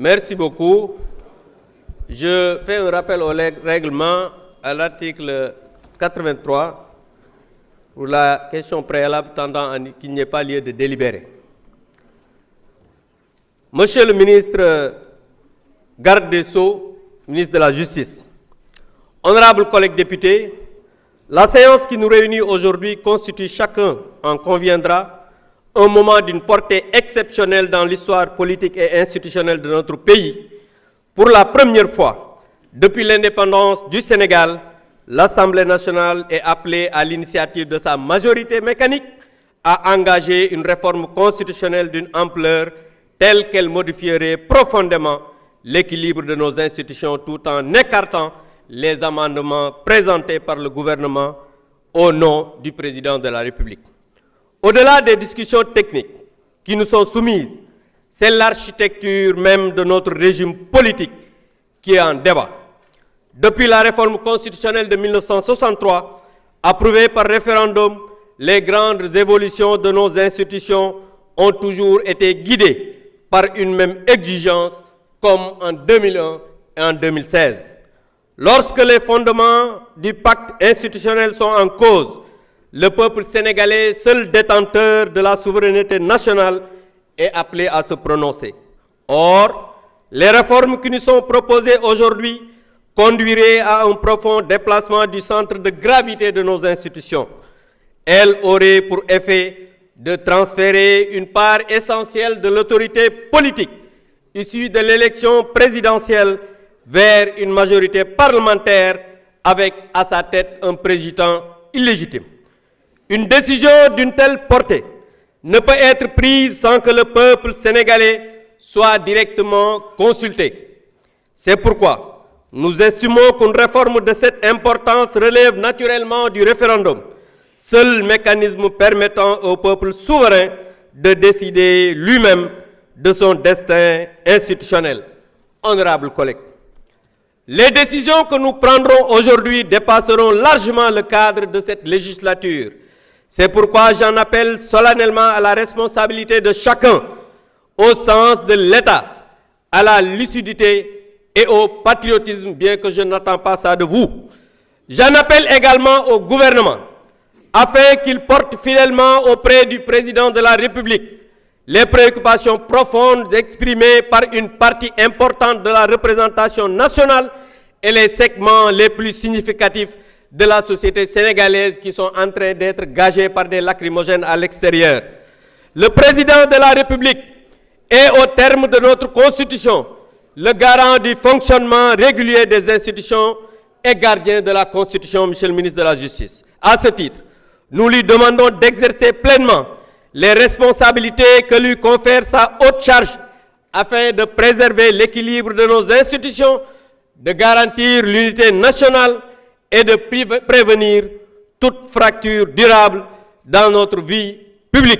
Merci beaucoup. Je fais un rappel au règlement à l'article 83 pour la question préalable tendant à qu'il n'y ait pas lieu de délibérer. Monsieur le ministre garde des Sceaux, ministre de la Justice, honorables collègues députés, la séance qui nous réunit aujourd'hui constitue, chacun en conviendra, un moment d'une portée exceptionnelle dans l'histoire politique et institutionnelle de notre pays. Pour la première fois, depuis l'indépendance du Sénégal, l'Assemblée nationale est appelée à l'initiative de sa majorité mécanique à engager une réforme constitutionnelle d'une ampleur telle qu'elle modifierait profondément l'équilibre de nos institutions tout en écartant les amendements présentés par le gouvernement au nom du président de la République. Au-delà des discussions techniques qui nous sont soumises, c'est l'architecture même de notre régime politique qui est en débat. Depuis la réforme constitutionnelle de 1963, approuvée par référendum, les grandes évolutions de nos institutions ont toujours été guidées par une même exigence, comme en 2001 et en 2016. Lorsque les fondements du pacte institutionnel sont en cause, le peuple sénégalais, seul détenteur de la souveraineté nationale, est appelé à se prononcer. Or, les réformes qui nous sont proposées aujourd'hui conduiraient à un profond déplacement du centre de gravité de nos institutions. Elles auraient pour effet de transférer une part essentielle de l'autorité politique issue de l'élection présidentielle vers une majorité parlementaire avec à sa tête un président illégitime. Une décision d'une telle portée ne peut être prise sans que le peuple sénégalais soit directement consulté. C'est pourquoi nous estimons qu'une réforme de cette importance relève naturellement du référendum, seul mécanisme permettant au peuple souverain de décider lui-même de son destin institutionnel. Honorables collègues, les décisions que nous prendrons aujourd'hui dépasseront largement le cadre de cette législature. C'est pourquoi j'en appelle solennellement à la responsabilité de chacun, au sens de l'État, à la lucidité et au patriotisme, bien que je n'attends pas ça de vous. J'en appelle également au gouvernement, afin qu'il porte fidèlement auprès du président de la République les préoccupations profondes exprimées par une partie importante de la représentation nationale et les segments les plus significatifs de la société sénégalaise qui sont en train d'être gagés par des lacrymogènes à l'extérieur. Le président de la République est, au terme de notre Constitution, le garant du fonctionnement régulier des institutions et gardien de la Constitution, monsieur le ministre de la Justice. À ce titre, nous lui demandons d'exercer pleinement les responsabilités que lui confère sa haute charge afin de préserver l'équilibre de nos institutions, de garantir l'unité nationale et de prévenir toute fracture durable dans notre vie publique.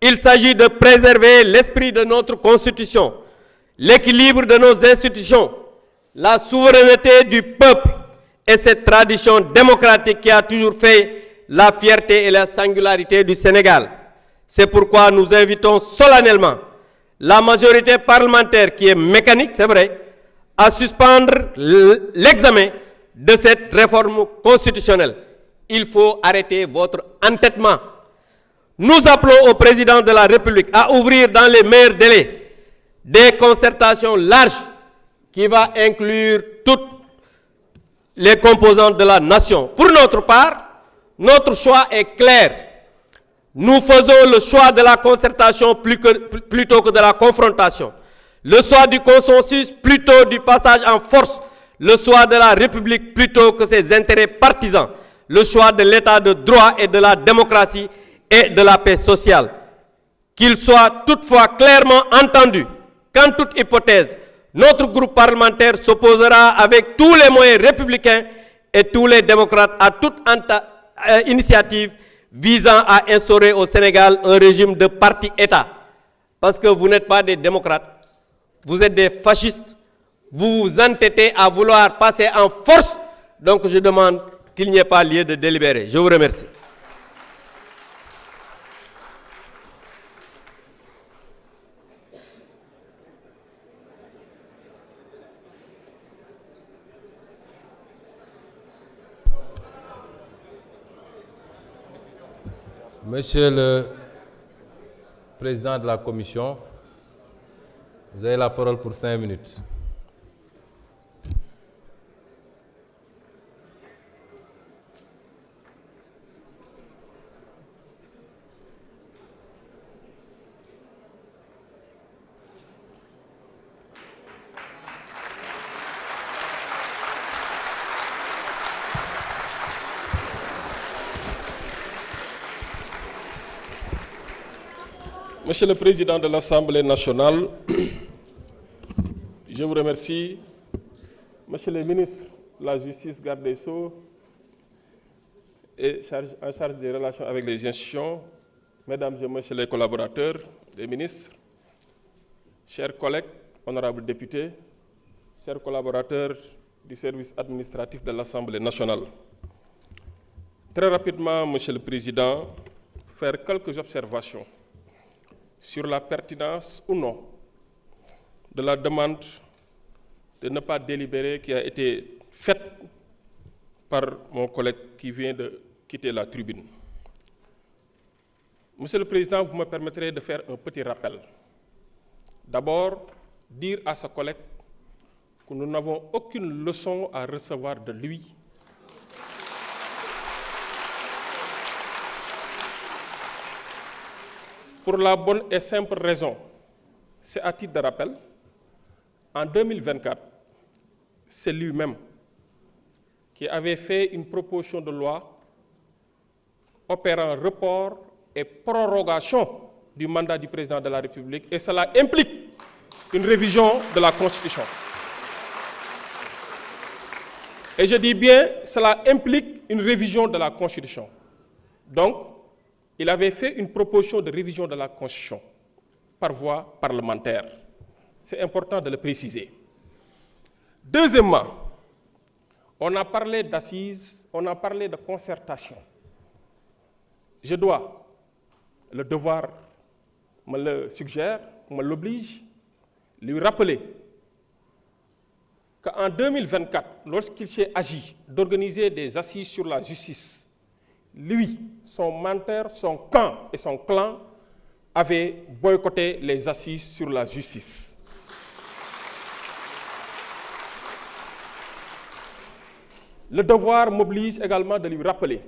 Il s'agit de préserver l'esprit de notre Constitution, l'équilibre de nos institutions, la souveraineté du peuple et cette tradition démocratique qui a toujours fait la fierté et la singularité du Sénégal. C'est pourquoi nous invitons solennellement la majorité parlementaire, qui est mécanique, c'est vrai, à suspendre l'examen de cette réforme constitutionnelle. Il faut arrêter votre entêtement. Nous appelons au président de la République à ouvrir dans les meilleurs délais des concertations larges qui vont inclure toutes les composantes de la nation. Pour notre part, notre choix est clair. Nous faisons le choix de la concertation plutôt que de la confrontation. Le choix du consensus plutôt du passage en force. Le choix de la République plutôt que ses intérêts partisans. Le choix de l'état de droit et de la démocratie et de la paix sociale. Qu'il soit toutefois clairement entendu qu'en toute hypothèse, notre groupe parlementaire s'opposera avec tous les moyens républicains et tous les démocrates à toute initiative visant à instaurer au Sénégal un régime de parti-État. Parce que vous n'êtes pas des démocrates, vous êtes des fascistes. Vous vous entêtez à vouloir passer en force. Donc je demande qu'il n'y ait pas lieu de délibérer. Je vous remercie. Monsieur le Président de la Commission, vous avez la parole pour 5 minutes. Monsieur le Président de l'Assemblée nationale, je vous remercie. Monsieur le ministre de la Justice, garde des Sceaux, et en charge des relations avec les institutions, mesdames et messieurs les collaborateurs des ministres, chers collègues, honorables députés, chers collaborateurs du service administratif de l'Assemblée nationale. Très rapidement, Monsieur le Président, faire quelques observations sur la pertinence ou non de la demande de ne pas délibérer qui a été faite par mon collègue qui vient de quitter la tribune. Monsieur le Président, vous me permettrez de faire un petit rappel. D'abord, dire à ce collègue que nous n'avons aucune leçon à recevoir de lui. Pour la bonne et simple raison, c'est à titre de rappel, en 2024, c'est lui-même qui avait fait une proposition de loi opérant report et prorogation du mandat du président de la République, et cela implique une révision de la Constitution. Et je dis bien, cela implique une révision de la Constitution. Donc, il avait fait une proposition de révision de la Constitution par voie parlementaire. C'est important de le préciser. Deuxièmement, on a parlé d'assises, on a parlé de concertation. Je dois, le devoir me le suggère, me l'oblige, lui rappeler qu'en 2024, lorsqu'il s'est agi d'organiser des assises sur la justice, lui, son menteur, son camp et son clan avaient boycotté les assises sur la justice. Le devoir m'oblige également de lui rappeler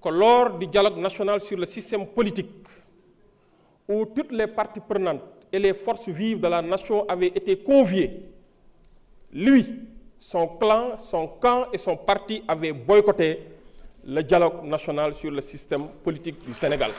que lors du dialogue national sur le système politique, où toutes les parties prenantes et les forces vives de la nation avaient été conviées, lui, son clan, son camp et son parti avaient boycotté le dialogue national sur le système politique du Sénégal.